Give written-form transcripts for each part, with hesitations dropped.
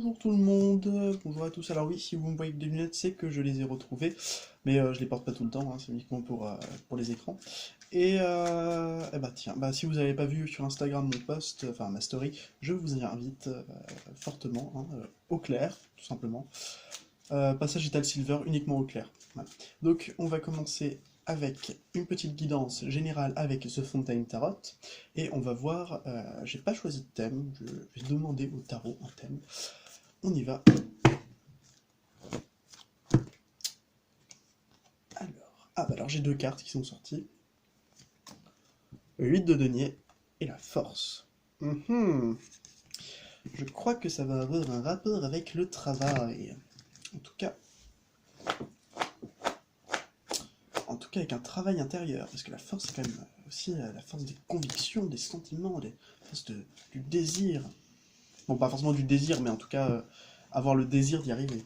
Bonjour tout le monde, bonjour à tous. Alors oui, si vous me voyez avec des lunettes, c'est que je les ai retrouvées, mais je les porte pas tout le temps, hein, c'est uniquement pour les écrans. Et bah tiens, bah si vous n'avez pas vu sur Instagram mon post, enfin ma story, je vous y invite fortement, hein, au clair, tout simplement. Passage étal silver uniquement au clair. Voilà. Donc on va commencer avec une petite guidance générale avec The Fontaine Tarot, et on va voir, j'ai pas choisi de thème, je vais demander au tarot un thème. On y va. Alors j'ai deux cartes qui sont sorties. Le 8 de denier et la force. Je crois que ça va avoir un rapport avec le travail. En tout cas, avec un travail intérieur. Parce que la force, c'est quand même aussi la force des convictions, des sentiments, la force du désir. Bon, pas forcément du désir, mais en tout cas, avoir le désir d'y arriver.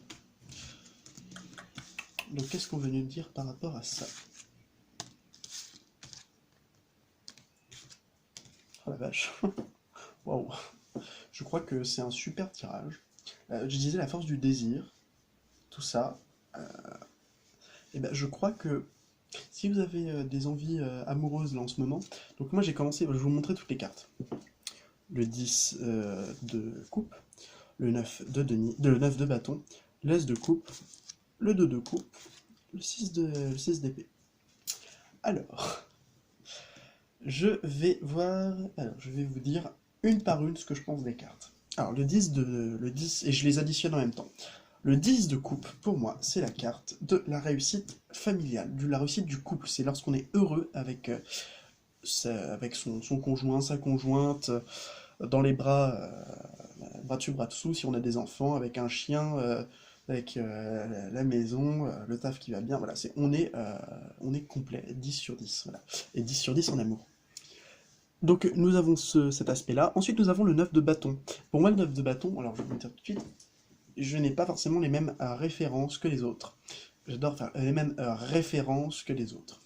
Donc qu'est-ce qu'on veut nous dire par rapport à ça? Oh la vache. Waouh. Je crois que c'est un super tirage. Je disais la force du désir, tout ça. Et ben, je crois que si vous avez des envies amoureuses là en ce moment, donc moi j'ai commencé, je vais vous montrer toutes les cartes. Le 10 de coupe, le 9 de denier, le 9 de bâton, l'As de coupe, le 2 de coupe, le 6 d'épée. Alors, je vais vous dire une par une ce que je pense des cartes. Alors le 10, et je les additionne en même temps. Le 10 de coupe, pour moi, c'est la carte de la réussite familiale, de la réussite du couple. C'est lorsqu'on est heureux avec, avec son conjoint, sa conjointe, dans les bras, bras dessus, bras dessous, si on a des enfants, avec un chien, avec la maison, le taf qui va bien. Voilà, on est complet, 10 sur 10. Voilà. Et 10 sur 10 en amour. Donc nous avons cet aspect-là. Ensuite, nous avons le 9 de bâton. Pour moi, le 9 de bâton, alors je vais vous le dire tout de suite, je n'ai pas forcément les mêmes références que les autres. J'adore faire les mêmes références que les autres.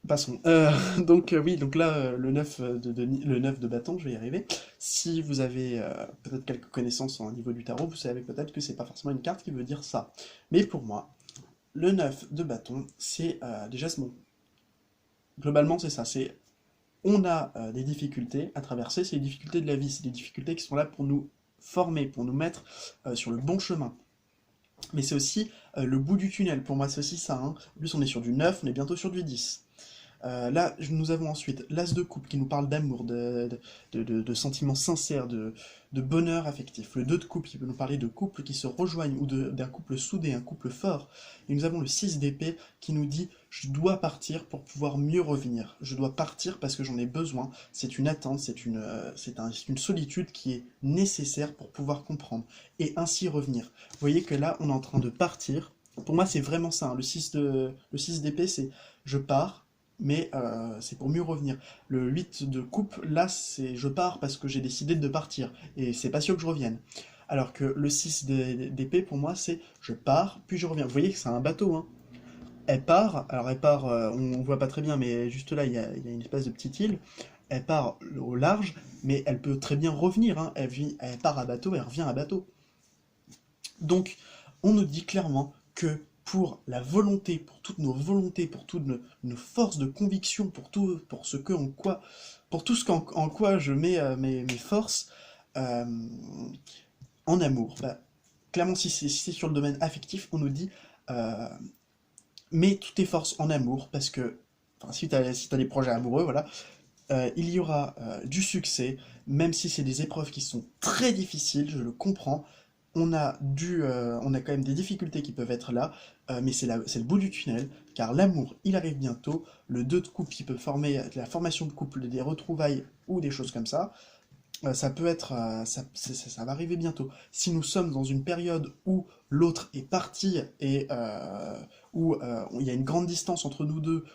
Passons. Oui, donc là, le 9 de bâton, je vais y arriver. Si vous avez peut-être quelques connaissances au niveau du tarot, vous savez peut-être que c'est pas forcément une carte qui veut dire ça. Mais pour moi, le 9 de bâton, c'est déjà ce mot. Globalement, c'est ça. C'est on a des difficultés à traverser, c'est les difficultés de la vie, c'est des difficultés qui sont là pour nous former, pour nous mettre sur le bon chemin. Mais c'est aussi le bout du tunnel, pour moi c'est aussi ça. Hein. En plus on est sur du 9, on est bientôt sur du 10. Là, nous avons ensuite l'As de coupe qui nous parle d'amour, de sentiments sincères, de bonheur affectif. Le 2 de coupe qui peut nous parler de couples qui se rejoignent ou d'un couple soudé, un couple fort. Et nous avons le 6 d'épée qui nous dit je dois partir pour pouvoir mieux revenir. Je dois partir parce que j'en ai besoin. C'est une attente, c'est une solitude qui est nécessaire pour pouvoir comprendre et ainsi revenir. Vous voyez que là, on est en train de partir. Pour moi, c'est vraiment ça. Hein. Le 6 d'épée, c'est je pars mais c'est pour mieux revenir. Le 8 de coupe, là, c'est je pars parce que j'ai décidé de partir, et c'est pas sûr que je revienne. Alors que le 6 d'épée, pour moi, c'est je pars, puis je reviens. Vous voyez que c'est un bateau, hein. Elle part, on voit pas très bien, mais juste là, il y a une espèce de petite île. Elle part au large, mais elle peut très bien revenir, hein. Elle part à bateau, elle revient à bateau. Donc, on nous dit clairement que pour la volonté, pour toutes nos volontés, pour toutes nos forces de conviction, pour ce que en quoi, pour tout ce en quoi je mets mes forces euh, en amour. Bah, clairement, si c'est sur le domaine affectif, on nous dit euh, mets toutes tes forces en amour parce que, enfin, si t'as des projets amoureux, voilà, il y aura du succès, même si c'est des épreuves qui sont très difficiles, je le comprends. On a quand même des difficultés qui peuvent être là, mais c'est le bout du tunnel, car l'amour, il arrive bientôt. Le 2 de couple qui peut former la formation de couple, des retrouvailles ou des choses comme ça, ça peut être, ça va arriver bientôt. Si nous sommes dans une période où l'autre est parti et où il y a une grande distance entre nous deux,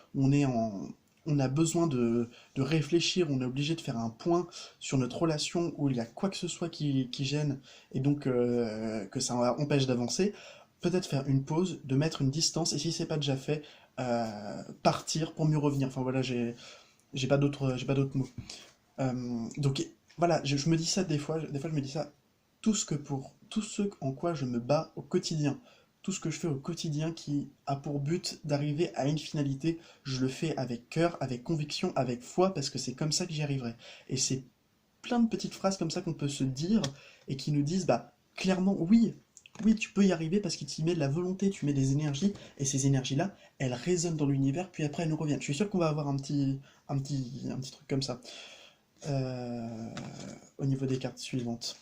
on a besoin de réfléchir, on est obligé de faire un point sur notre relation où il y a quoi que ce soit qui gêne et donc que ça empêche d'avancer, peut-être faire une pause, de mettre une distance et si c'est pas déjà fait, partir pour mieux revenir. Enfin voilà, j'ai pas d'autres mots. Donc voilà, je me dis ça des fois je me dis ça, tout ce en quoi je me bats au quotidien, tout ce que je fais au quotidien qui a pour but d'arriver à une finalité, je le fais avec cœur, avec conviction, avec foi, parce que c'est comme ça que j'y arriverai. Et c'est plein de petites phrases comme ça qu'on peut se dire et qui nous disent, bah, clairement, oui, oui, tu peux y arriver parce que tu y mets de la volonté, tu mets des énergies, et ces énergies-là, elles résonnent dans l'univers, puis après elles nous reviennent. Je suis sûr qu'on va avoir un petit truc comme ça euh, au niveau des cartes suivantes.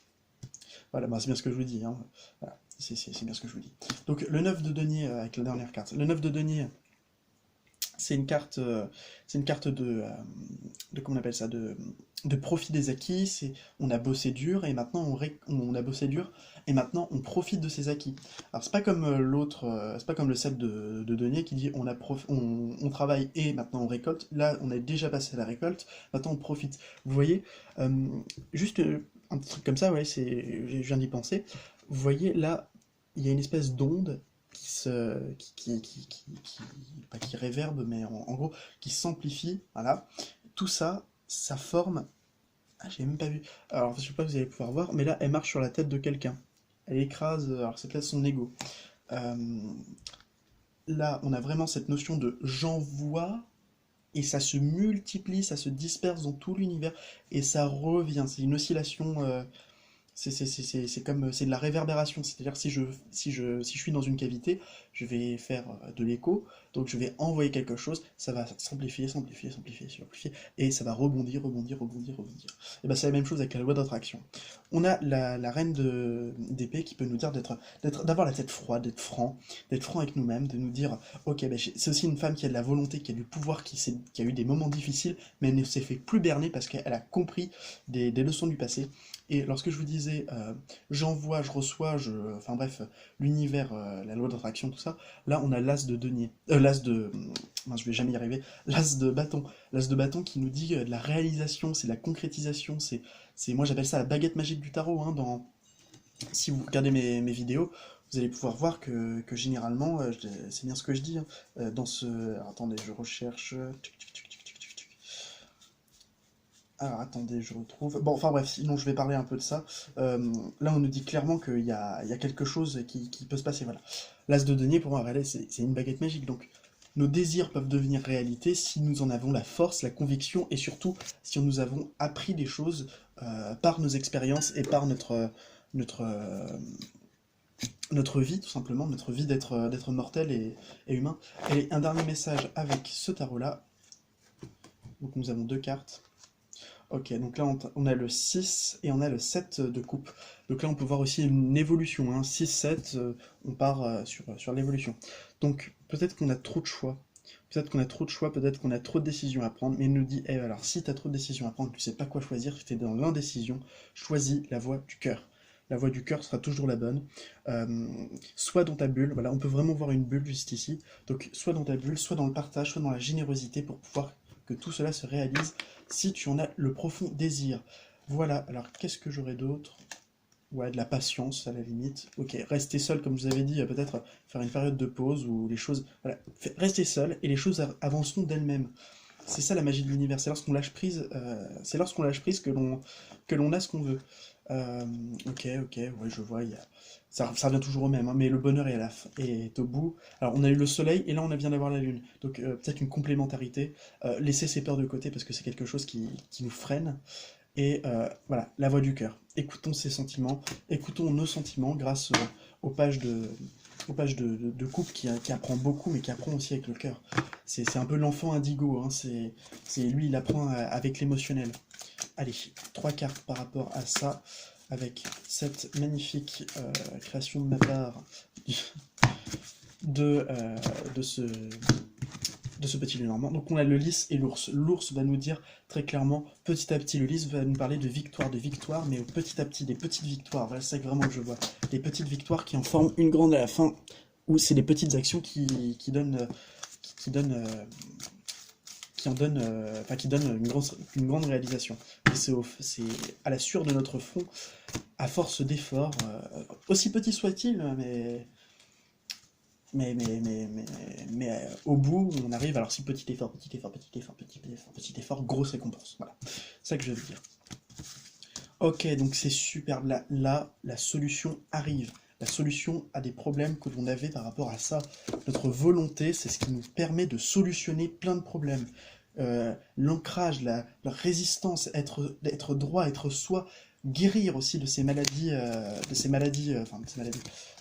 Voilà, bah, c'est bien ce que je vous dis, hein. Voilà, c'est bien ce que je vous dis. Donc le 9 de denier avec la dernière carte. Le 9 de denier, c'est une carte de comment on appelle ça, de profit des acquis. C'est on a bossé dur et maintenant on a bossé dur et maintenant on profite de ces acquis. Alors c'est pas comme l'autre, c'est pas comme le 7 de denier qui dit on travaille et maintenant on récolte. Là on est déjà passé à la récolte, maintenant on profite. Vous voyez, euh, juste un petit truc comme ça, ouais, je viens d'y penser. Vous voyez là, il y a une espèce d'onde pas qui réverbe, mais en gros, qui s'amplifie, voilà. Tout ça, ça forme. Ah, j'ai même pas vu. Alors, je sais pas si vous allez pouvoir voir, mais là, elle marche sur la tête de quelqu'un. Elle écrase, alors c'est peut-être son ego. Euh, Là, on a vraiment cette notion de j'envoie, et ça se multiplie, ça se disperse dans tout l'univers, et ça revient. C'est une oscillation. C'est comme c'est de la réverbération, c'est-à-dire si je suis dans une cavité, je vais faire de l'écho, donc je vais envoyer quelque chose, ça va s'amplifier, s'amplifier, s'amplifier, s'amplifier, et ça va rebondir, rebondir, rebondir, rebondir. Et ben c'est la même chose avec la loi d'attraction. On a la reine d'épée qui peut nous dire d'avoir la tête froide, d'être franc avec nous-mêmes, de nous dire, ok, ben c'est aussi une femme qui a de la volonté, qui a du pouvoir, qui a eu des moments difficiles, mais elle ne s'est fait plus berner parce qu'elle a compris des leçons du passé. Et lorsque je vous disais j'envoie, je reçois, enfin bref, l'univers, la loi d'attraction, tout ça, là on a l'as de denier, l'as de, mince, je vais jamais y arriver, l'as de bâton qui nous dit de la réalisation, c'est la concrétisation, moi j'appelle ça la baguette magique du tarot. Hein, si vous regardez mes vidéos, vous allez pouvoir voir que généralement, c'est bien ce que je dis, hein, dans ce, alors, attendez, je recherche. Alors attendez, je retrouve. Bon, enfin bref, sinon je vais parler un peu de ça. Là, on nous dit clairement qu'il y a quelque chose qui peut se passer. Voilà. L'as de denier, pour moi, c'est une baguette magique. Donc, nos désirs peuvent devenir réalité si nous en avons la force, la conviction, et surtout si nous avons appris des choses par nos expériences et par notre, euh, notre vie, tout simplement, notre vie d'être mortel et humain. Et un dernier message avec ce tarot-là. Donc, nous avons deux cartes. Ok, donc là on a le 6 et on a le 7 de coupe. Donc là on peut voir aussi une évolution, hein. 6-7, on part sur l'évolution. Donc peut-être qu'on a trop de choix. Peut-être qu'on a trop de choix, peut-être qu'on a trop de décisions à prendre, mais il nous dit, eh, alors si tu as trop de décisions à prendre, tu sais pas quoi choisir, tu es dans l'indécision, choisis la voie du cœur. La voie du cœur sera toujours la bonne. Euh, Soit dans ta bulle, voilà, on peut vraiment voir une bulle juste ici. Donc soit dans ta bulle, soit dans le partage, soit dans la générosité pour pouvoir que tout cela se réalise si tu en as le profond désir. Voilà, alors qu'est-ce que j'aurais d'autre? Ouais, de la patience à la limite. Ok, rester seul, comme je vous avais dit, peut-être faire une période de pause où les choses. Voilà, rester seul et les choses avanceront d'elles-mêmes. C'est ça la magie de l'univers. C'est lorsqu'on lâche prise que l'on a ce qu'on veut. Euh, ok, ouais, je vois. Ça revient toujours au même, hein, mais le bonheur est, est au bout. Alors, on a eu le soleil et là, on vient d'avoir la lune. Donc, peut-être une complémentarité. Laisser ses peurs de côté parce que c'est quelque chose qui nous freine. Et voilà, la voix du cœur. Écoutons ses sentiments, écoutons nos sentiments grâce aux pages de couple qui apprend beaucoup, mais qui apprend aussi avec le cœur. C'est un peu l'enfant indigo, hein, lui, il apprend avec l'émotionnel. Allez, trois cartes par rapport à ça, avec cette magnifique création de ma part de, euh, de ce, de ce petit Lenormand. Donc on a le lys et l'ours. L'ours va nous dire très clairement, petit à petit, le lys va nous parler de victoire, mais petit à petit, des petites victoires. Voilà, c'est ça que vraiment que je vois. Des petites victoires qui en forment une grande à la fin, où c'est des petites actions qui donnent, qui donnent, qui donnent une grande réalisation. Et c'est à la sueur de notre front, à force d'efforts, aussi petit soit-il, au bout, on arrive, alors si petit effort, petit effort, petit effort, petit effort, petit effort, grosse récompense. Voilà. C'est ça que je veux dire. Ok, donc c'est superbe. Là, la solution arrive. La solution à des problèmes que l'on avait par rapport à ça. Notre volonté, c'est ce qui nous permet de solutionner plein de problèmes. L'ancrage, la résistance, être droit, être soi, guérir aussi enfin de ces maladies,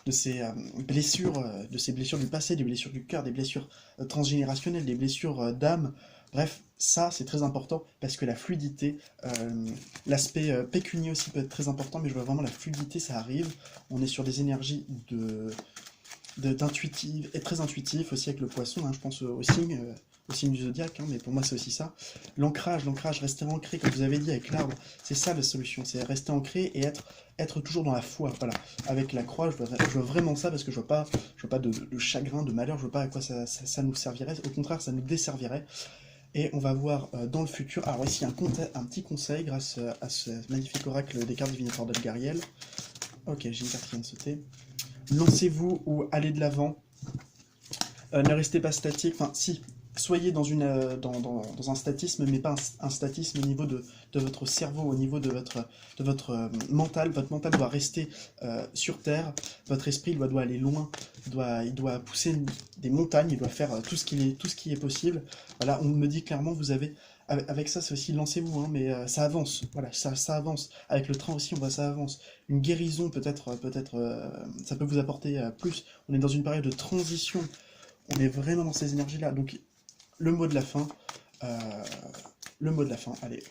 de ces blessures du passé, des blessures du cœur, des blessures transgénérationnelles, des blessures d'âme. Bref, ça c'est très important parce que la fluidité, l'aspect pécunier aussi peut être très important, mais je vois vraiment la fluidité, ça arrive. On est sur des énergies d'intuitive et très intuitif aussi avec le poisson, hein, je pense au signe du zodiaque, hein, mais pour moi c'est aussi ça. L'ancrage, rester ancré, comme vous avez dit avec l'arbre, c'est ça la solution, c'est rester ancré et être toujours dans la foi. Voilà. Avec la croix, je vois vraiment ça parce que je vois pas de chagrin, de malheur, je vois pas à quoi ça nous servirait, au contraire ça nous desservirait. Et on va voir dans le futur. Alors ici un petit conseil grâce à ce magnifique oracle des cartes divinatoires d'Algariel. Ok, j'ai une carte qui vient de sauter. Lancez-vous ou allez de l'avant. Ne restez pas statique. Enfin, si, soyez dans un statisme, mais pas un statisme au niveau de votre cerveau, au niveau de votre mental. Votre mental doit rester sur Terre. Votre esprit doit aller loin. Il doit pousser des montagnes. Il doit faire tout ce qui est possible. Voilà, on me dit clairement, vous avez. Avec ça, c'est aussi lancez-vous, hein, mais ça avance. Voilà, ça avance. Avec le train aussi, on voit ça avance. Une guérison, ça peut vous apporter plus. On est dans une période de transition. On est vraiment dans ces énergies-là. Donc, le mot de la fin. euh, le mot de la fin, allez.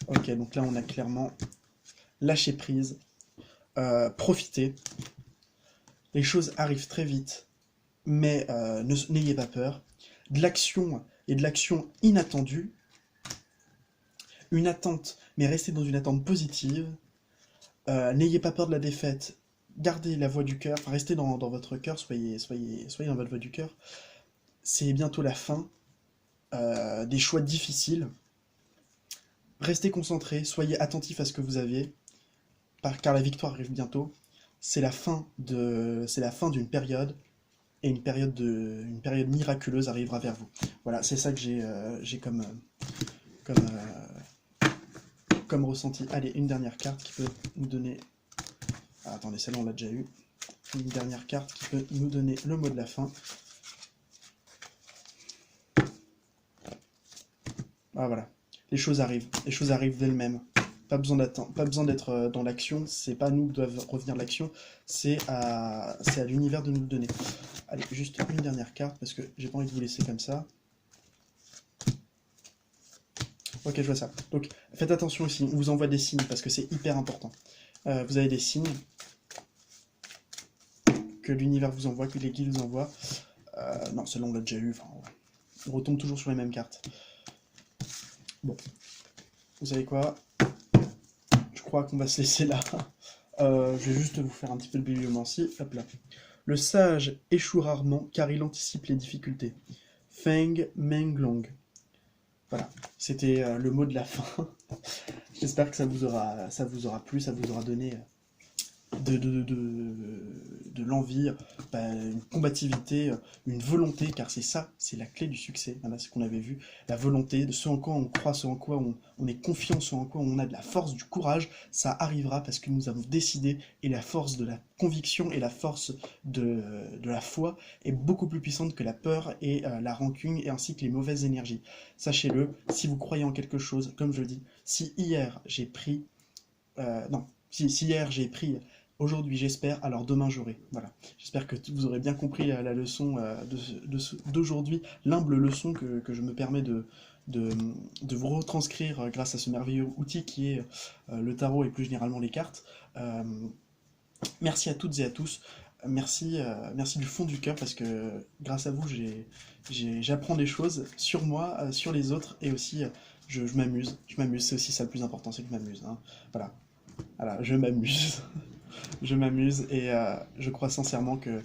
Ok, donc là, on a clairement lâché prise. Profitez. Les choses arrivent très vite, mais n'ayez pas peur. De l'action et de l'action inattendue. Une attente, mais restez dans une attente positive. N'ayez pas peur de la défaite. Gardez la voix du cœur, enfin, restez dans votre cœur, soyez dans votre voix du cœur. C'est bientôt la fin, des choix difficiles. Restez concentrés, soyez attentifs à ce que vous avez, car la victoire arrive bientôt. C'est la fin d'une période, et une période miraculeuse arrivera vers vous. Voilà, c'est ça que j'ai comme, comme ressenti. Allez, une dernière carte qui peut nous donner... Ah, attendez, celle-là on l'a déjà eu. Une dernière carte qui peut nous donner le mot de la fin. Ah voilà, les choses arrivent d'elles-mêmes. Pas besoin d'attendre, pas besoin d'être dans l'action, c'est pas à nous que doit revenir l'action, c'est à l'univers de nous le donner. Allez, juste une dernière carte, parce que j'ai pas envie de vous laisser comme ça. Ok, je vois ça. Donc, faites attention aussi, on vous envoie des signes, parce que c'est hyper important. Vous avez des signes que l'univers vous envoie, que les guides vous envoient. Non, celle-là on l'a déjà eu, enfin, on retombe toujours sur les mêmes cartes. Bon, vous savez quoi? Je crois qu'on va se laisser là. Je vais juste vous faire un petit peu de bibliomancie. Hop là. Le sage échoue rarement car il anticipe les difficultés. Feng Menglong. Voilà, c'était le mot de la fin. J'espère que ça vous aura plu, ça vous aura donné de l'envie, une combativité, une volonté, car c'est ça, c'est la clé du succès. Voilà, c'est ce qu'on avait vu, la volonté, de ce en quoi on croit, ce en quoi on est confiant, ce en quoi on a de la force, du courage, ça arrivera parce que nous avons décidé, et la force de la conviction et la force de la foi est beaucoup plus puissante que la peur et la rancune, et ainsi que les mauvaises énergies. Sachez-le, si vous croyez en quelque chose, comme je dis, si hier j'ai pris... non, si hier j'ai pris... Aujourd'hui j'espère, alors demain j'aurai. Voilà. J'espère que vous aurez bien compris la leçon d'aujourd'hui, l'humble leçon que je me permets de, de vous retranscrire grâce à ce merveilleux outil qui est le tarot et plus généralement les cartes. Euh, Merci à toutes et à tous. Merci du fond du cœur parce que grâce à vous, j'apprends des choses sur moi, sur les autres et aussi je m'amuse. Je m'amuse, c'est aussi ça le plus important, c'est que je m'amuse, hein. Voilà, voilà, je m'amuse. Je m'amuse et je crois sincèrement que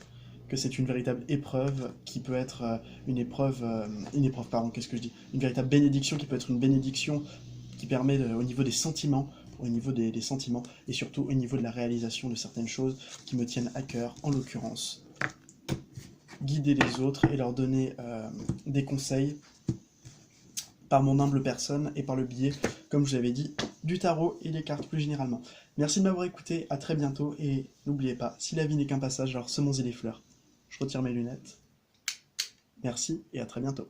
c'est une véritable épreuve qui peut être une épreuve, pardon, qu'est-ce que je dis? Une véritable bénédiction qui peut être une bénédiction qui permet au niveau des sentiments, au niveau des sentiments et surtout au niveau de la réalisation de certaines choses qui me tiennent à cœur, en l'occurrence guider les autres et leur donner des conseils par mon humble personne et par le biais, comme je vous avais dit, du tarot et des cartes plus généralement. Merci de m'avoir écouté, à très bientôt, et n'oubliez pas, si la vie n'est qu'un passage, alors semons-y des fleurs. Je retire mes lunettes. Merci et à très bientôt.